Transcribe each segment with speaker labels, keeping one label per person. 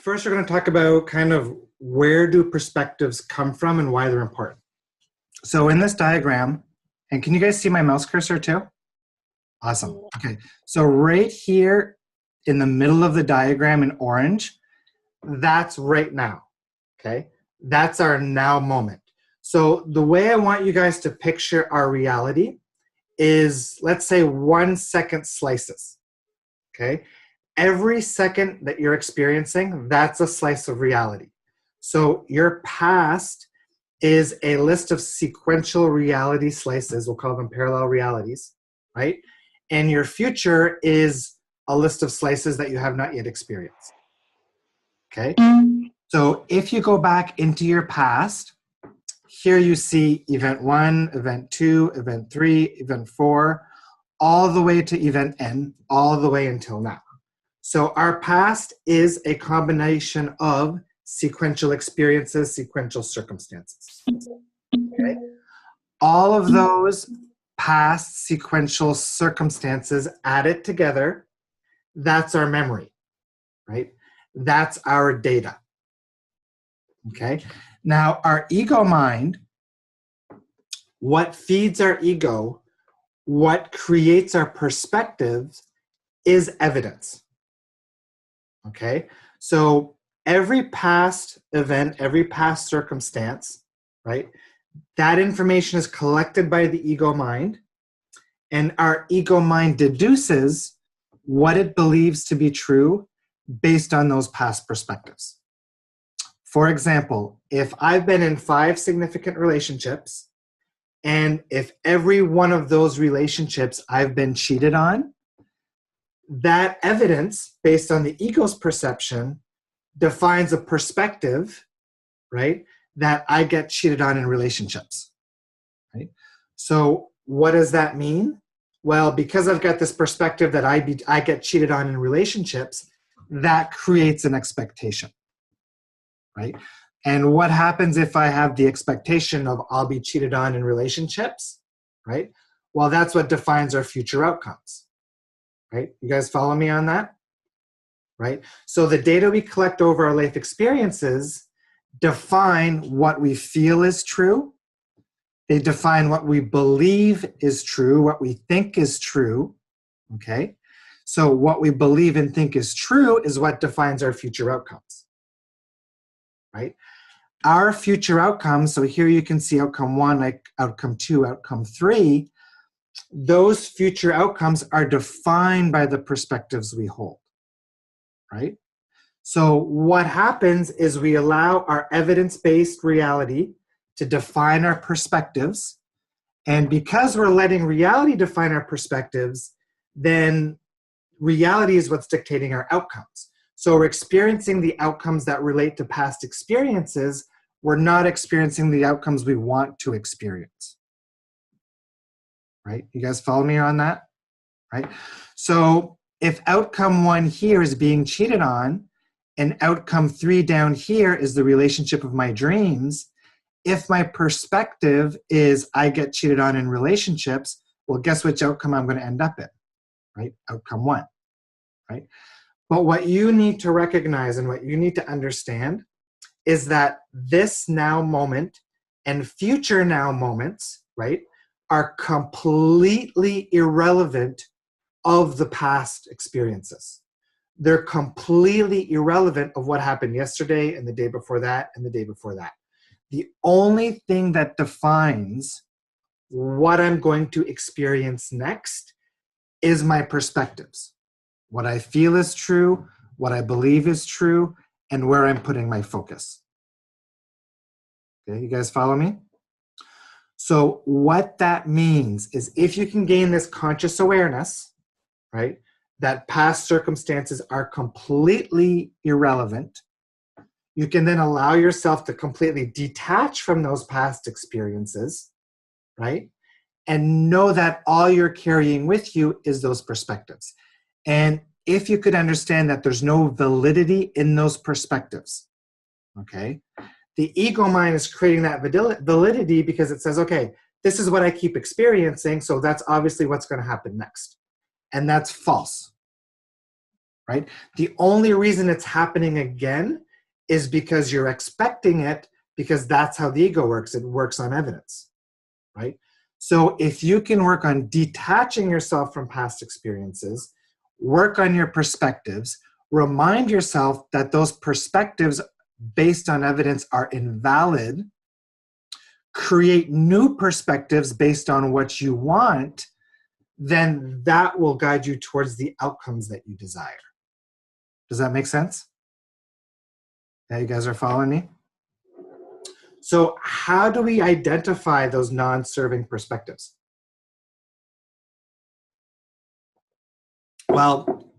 Speaker 1: First, we're going to talk about kind of where do perspectives come from and why they're important. So in this diagram, and can you guys see my mouse cursor too? Awesome. Okay, so right here in the middle of the diagram in orange, that's right now, okay? That's our now moment. So the way I want you guys to picture our reality is, let's say, 1 second slices, okay? Every second that you're experiencing, that's a slice of reality. So your past is a list of sequential reality slices, we'll call them parallel realities, right? And your future is a list of slices that you have not yet experienced, okay? So if you go back into your past, here you see event 1, event 2, event 3, event 4, all the way to event N, all the way until now. So our past is a combination of sequential experiences, sequential circumstances. Okay? All of those past sequential circumstances added together, that's our memory, right? That's our data. Okay? Now, our ego mind, what feeds our ego, what creates our perspectives is evidence. Okay? So every past event, every past circumstance, right? That information is collected by the ego mind, and our ego mind deduces what it believes to be true based on those past perspectives. For example, if I've been in 5 significant relationships, and if every one of those relationships I've been cheated on, that evidence, based on the ego's perception, defines a perspective, right, that I get cheated on in relationships, right? So what does that mean? Well, because I've got this perspective that I get cheated on in relationships, that creates an expectation, right? And what happens if I have the expectation of I'll be cheated on in relationships, right? Well, that's what defines our future outcomes, right? You guys follow me on that? Right? So the data we collect over our life experiences define what we feel is true. They define what we believe is true, what we think is true, okay? So what we believe and think is true is what defines our future outcomes, right? Our future outcomes, so here you can see outcome 1, like outcome 2, outcome 3, those future outcomes are defined by the perspectives we hold, right? So what happens is we allow our evidence-based reality to define our perspectives, and because we're letting reality define our perspectives, then reality is what's dictating our outcomes. So we're experiencing the outcomes that relate to past experiences. We're not experiencing the outcomes we want to experience. Right? You guys follow me on that? Right? So if outcome 1 here is being cheated on, and outcome 3 down here is the relationship of my dreams, if my perspective is I get cheated on in relationships, well, guess which outcome I'm going to end up in, right? Outcome 1, right? But what you need to recognize and what you need to understand is that this now moment and future now moments, right, are completely irrelevant of the past experiences. They're completely irrelevant of what happened yesterday and the day before that and the day before that. The only thing that defines what I'm going to experience next is my perspectives. What I feel is true, what I believe is true, and where I'm putting my focus. Okay, you guys follow me? So what that means is if you can gain this conscious awareness, right, that past circumstances are completely irrelevant, you can then allow yourself to completely detach from those past experiences, right? And know that all you're carrying with you is those perspectives. And if you could understand that there's no validity in those perspectives, okay? The ego mind is creating that validity because it says, okay, this is what I keep experiencing, so that's obviously what's going to happen next. And that's false, right? The only reason it's happening again is because you're expecting it, because that's how the ego works. It works on evidence, right? So if you can work on detaching yourself from past experiences, work on your perspectives, remind yourself that those perspectives based on evidence are invalid, create new perspectives based on what you want, then that will guide you towards the outcomes that you desire. Does that make sense? Yeah, you guys are following me? So how do we identify those non-serving perspectives? Well,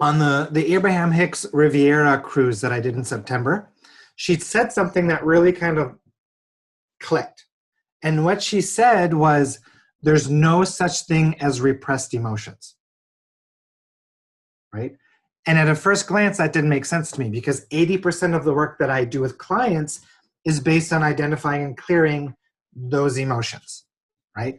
Speaker 1: on the Abraham Hicks Riviera cruise that I did in September, she said something that really kind of clicked. And what she said was, there's no such thing as repressed emotions, right? And at a first glance, that didn't make sense to me, because 80% of the work that I do with clients is based on identifying and clearing those emotions, right?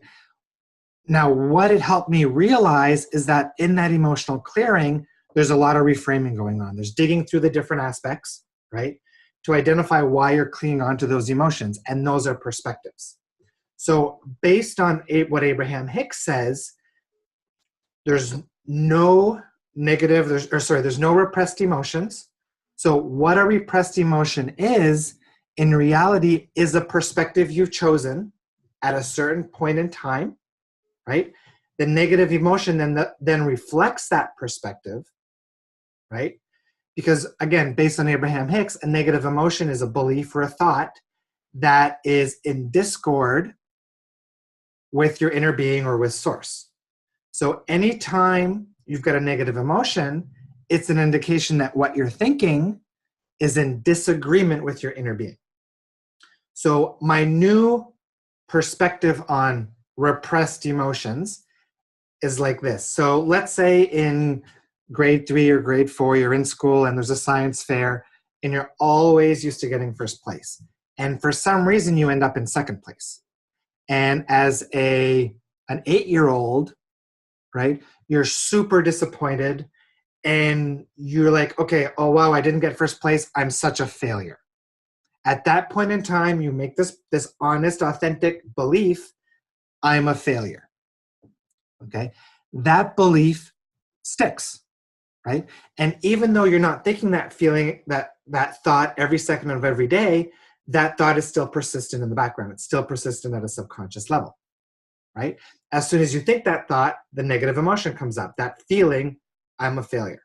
Speaker 1: Now, what it helped me realize is that in that emotional clearing, there's a lot of reframing going on. There's digging through the different aspects, right, to identify why you're clinging on to those emotions, and those are perspectives. So based on what Abraham Hicks says, there's no negative, there's no repressed emotions. So what a repressed emotion is, in reality, is a perspective you've chosen at a certain point in time, right? The negative emotion then reflects that perspective, right? Because again, based on Abraham Hicks, a negative emotion is a belief or a thought that is in discord with your inner being or with source. So anytime you've got a negative emotion, it's an indication that what you're thinking is in disagreement with your inner being. So my new perspective on repressed emotions is like this. So let's say in grade 3 or grade 4, you're in school and there's a science fair and you're always used to getting first place. And for some reason you end up in second place. And as an 8-year-old, right, you're super disappointed and you're like, okay, oh wow, I didn't get first place. I'm such a failure. At that point in time, you make this honest, authentic belief, I'm a failure. Okay? That belief sticks, right? And even though you're not thinking that feeling, that thought every second of every day, that thought is still persistent in the background. It's still persistent at a subconscious level, right? As soon as you think that thought, the negative emotion comes up, that feeling, I'm a failure.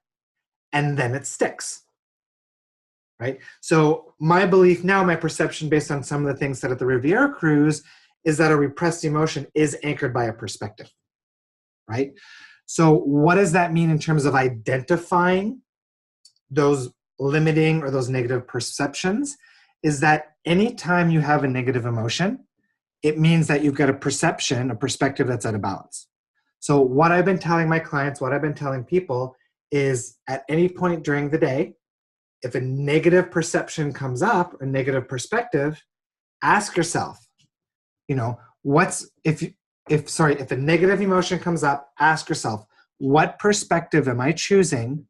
Speaker 1: And then it sticks, right? So my belief now, my perception based on some of the things said at the Riviera cruise, is that a repressed emotion is anchored by a perspective, right? So what does that mean in terms of identifying those limiting or those negative perceptions? Is that anytime you have a negative emotion, it means that you've got a perception, a perspective that's out of balance. So what I've been telling my clients, what I've been telling people is, at any point during the day, if a negative perception comes up, a negative perspective, ask yourself, if a negative emotion comes up, ask yourself, what perspective am I choosing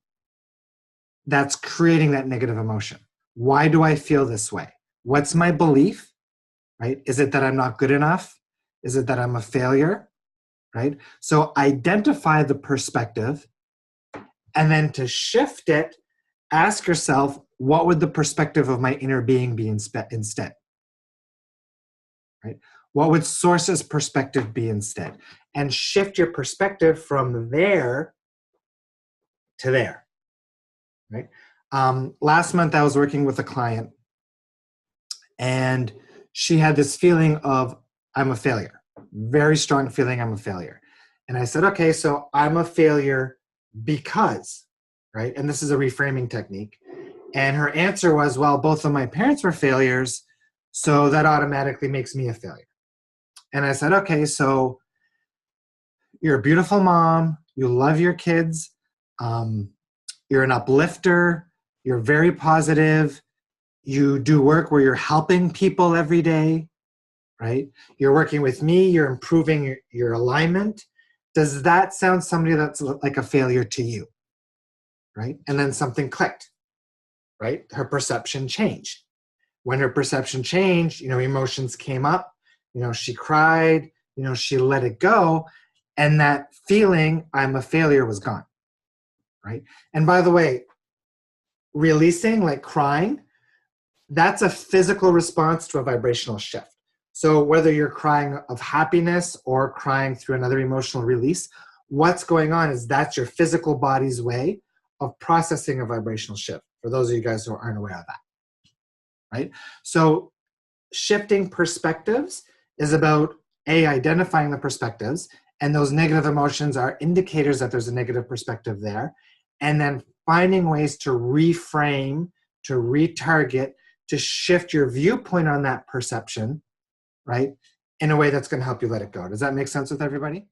Speaker 1: that's creating that negative emotion? Why do I feel this way? What's my belief, right? Is it that I'm not good enough? Is it that I'm a failure, right? So identify the perspective, and then to shift it, ask yourself, what would the perspective of my inner being be instead? Right? What would source's perspective be instead? And shift your perspective from there to there, right? Last month I was working with a client and she had this feeling of, I'm a failure, very strong feeling I'm a failure. And I said, okay, so I'm a failure because, right? And this is a reframing technique. And her answer was, well, both of my parents were failures, so that automatically makes me a failure. And I said, okay, so you're a beautiful mom, you love your kids, you're an uplifter, you're very positive, you do work where you're helping people every day, right? You're working with me, you're improving your alignment. Does that sound somebody that's like a failure to you? right? And then something clicked, right? Her perception changed. When her perception changed, emotions came up, she cried, she let it go, and that feeling, I'm a failure, was gone, right? And by the way, releasing, like crying, that's a physical response to a vibrational shift. So whether you're crying of happiness or crying through another emotional release, what's going on is that's your physical body's way of processing a vibrational shift, for those of you guys who aren't aware of that, right? So shifting perspectives is about identifying the perspectives, and those negative emotions are indicators that there's a negative perspective there, and then finding ways to reframe, to retarget, to shift your viewpoint on that perception, right, in a way that's going to help you let it go. Does that make sense with everybody?